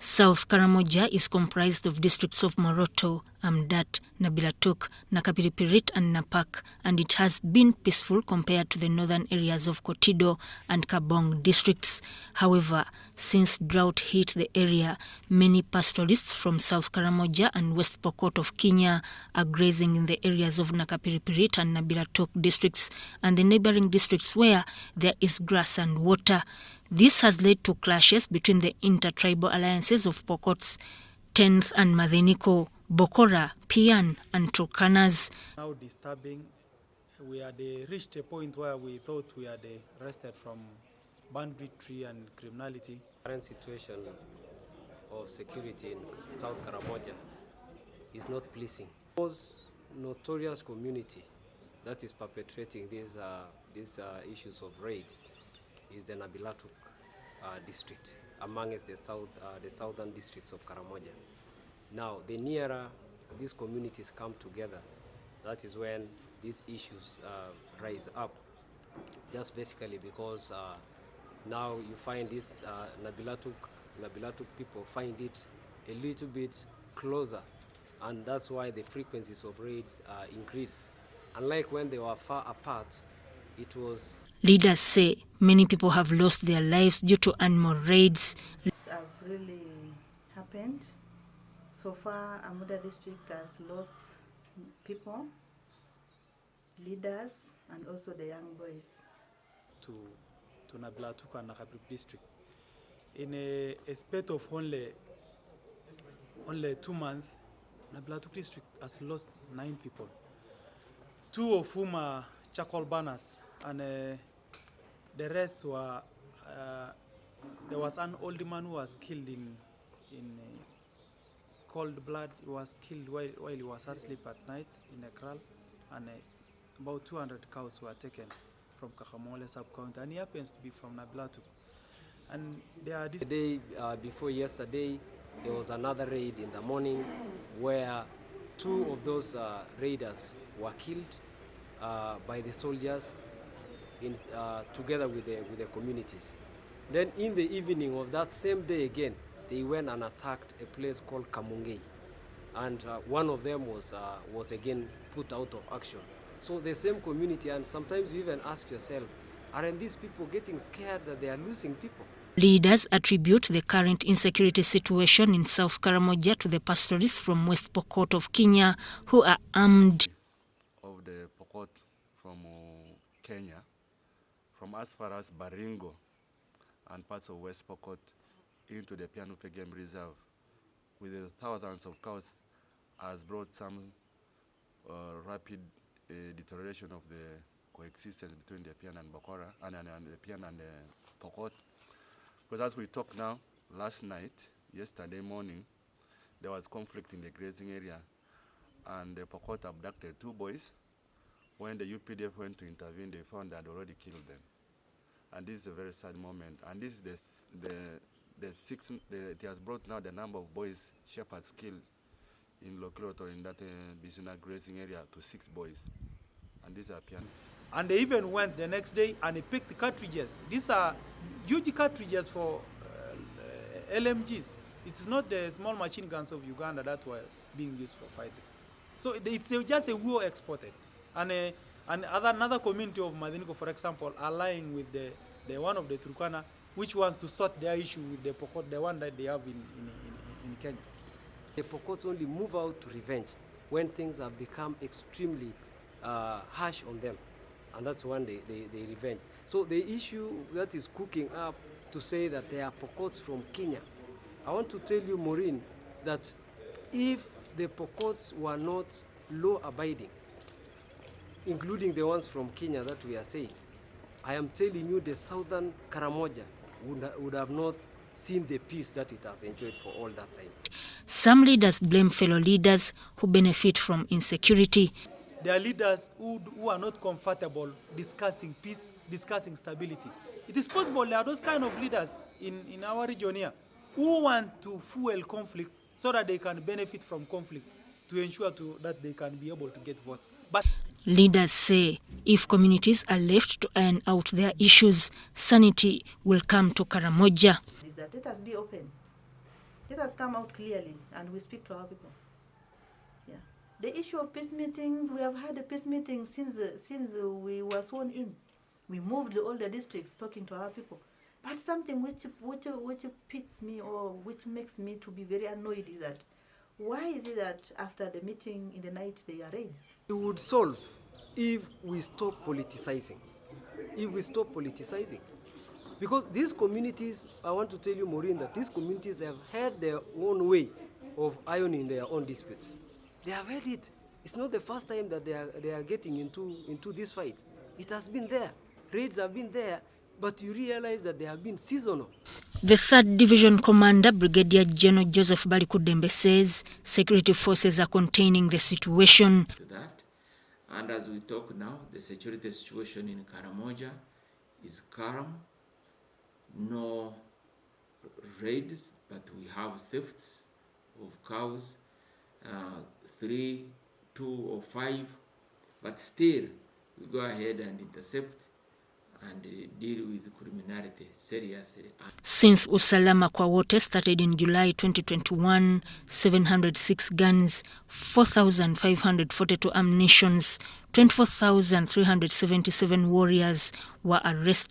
South Karamoja is comprised of districts of Moroto, Amudat, Nabilatuk, Nakapiripirit and Napak, and it has been peaceful compared to the northern areas of Kotido and Kabong districts. However, since drought hit the area, many pastoralists from South Karamoja and West Pokot of Kenya are grazing in the areas of Nakapiripirit and Nabilatuk districts and the neighboring districts where there is grass and water. This has led to clashes between the intertribal alliances of Pokots, 10th and Matheniko, Bokora, Pian and Turkanas. Now disturbing, we had reached a point where we thought we had rested from banditry and criminality. The current situation of security in South Karamoja is not pleasing. The most notorious community that is perpetrating these issues of raids is the Nabilatuk district, amongst the southern districts of Karamoja. Now, the nearer these communities come together, that is when these issues rise up. Just basically because now you find this Nabilatuk people find it a little bit closer, and that's why the frequencies of raids increase. Unlike when they were far apart, it was. Leaders say many people have lost their lives due to animal raids. This have really happened. So far, Amudat district has lost people, leaders, and also the young boys. To Nabilatuk and Nakapiripirit district. In a spate of only 2 months, Nabilatuk district has lost 9 people. 2 of whom are charcoal burners, and the rest were, there was an old man who was killed in cold blood. He was killed while he was asleep at night in a kraal, and about 200 cows were taken from Karamoja sub-county, and he happens to be from Nabilatuk. And there are the day before yesterday, there was another raid in the morning where 2 of those raiders were killed by the soldiers together with the communities. Then in the evening of that same day again, they went and attacked a place called Kamungei, and one of them was again put out of action. So the same community, and sometimes you even ask yourself, aren't these people getting scared that they are losing people? Leaders attribute the current insecurity situation in South Karamoja to the pastoralists from West Pokot of Kenya who are armed. Of the Pokot from Kenya, from as far as Baringo and parts of West Pokot into the Pian Game Reserve, with the thousands of cows, has brought some rapid deterioration of the coexistence between the Pian and Bokora and the Pian and the Pokot. Because as we talk now, last night, yesterday morning, there was conflict in the grazing area, and the Pokot abducted 2 boys. When the UPDF went to intervene, they found they had already killed them. And this is a very sad moment. And this is it has brought now the number of boys shepherds killed in Lokloto, in that Bisina grazing area, to 6 boys. And these are Pian. And they even went the next day and they picked cartridges. These are huge cartridges for LMGs. It's not the small machine guns of Uganda that were being used for fighting. So it's just a war exported. And another community of Matheniko, for example, allying with the one of the Turkana, which wants to sort their issue with the Pokot, the one that they have in Kenya. The Pokots only move out to revenge when things have become extremely harsh on them. And that's when they revenge. So the issue that is cooking up to say that they are Pokots from Kenya, I want to tell you, Maureen, that if the Pokots were not law-abiding, including the ones from Kenya that we are saying, I am telling you the southern Karamoja would have not seen the peace that it has enjoyed for all that time. Some leaders blame fellow leaders who benefit from insecurity. There are leaders who are not comfortable discussing peace, discussing stability. It is possible there are those kind of leaders in our region here who want to fuel conflict so that they can benefit from conflict to ensure that they can be able to get votes. But leaders say if communities are left to iron out their issues, sanity will come to Karamoja. Let us be open. Let us come out clearly and we speak to our people. Yeah. The issue of peace meetings, we have had a peace meeting since we were sworn in. We moved all the districts talking to our people. But something which pits me or which makes me to be very annoyed is that why is it that after the meeting in the night there are raids? It would solve if we stop politicizing. If we stop politicizing. Because these communities, I want to tell you, Maureen, that these communities have had their own way of ironing their own disputes. They have had it. It's not the first time that they are getting into this fight. It has been there. Raids have been there, but you realize that they have been seasonal. The 3rd Division Commander, Brigadier General Joseph Balikuddembe, says security forces are containing the situation. To that. And as we talk now, the security situation in Karamoja is calm. No raids, but we have thefts of cows, 3, 2 or 5, but still we go ahead and intercept and deal with criminality seriously. Since Usalama kwa Wote started in July 2021, 706 guns, 4,542 ammunitions, 24,377 warriors were arrested.